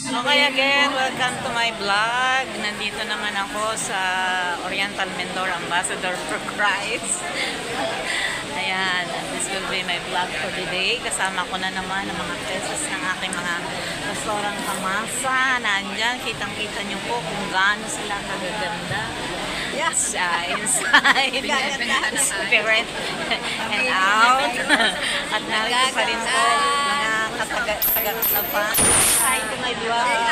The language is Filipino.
Okay again, welcome to my vlog. Nandito naman ako sa Oriental Mindoro, Ambassador for Christ. Ayan, this will be my vlog for today. Kasama ko na naman ang mga presses ng aking mga restaurant kamasa. Nandyan, kitang-kita nyo po kung gaano sila kagaganda. Yes, inside, spirit, and out. At narito pa rin po mga kataga-taga-taga. Hi to my vlog.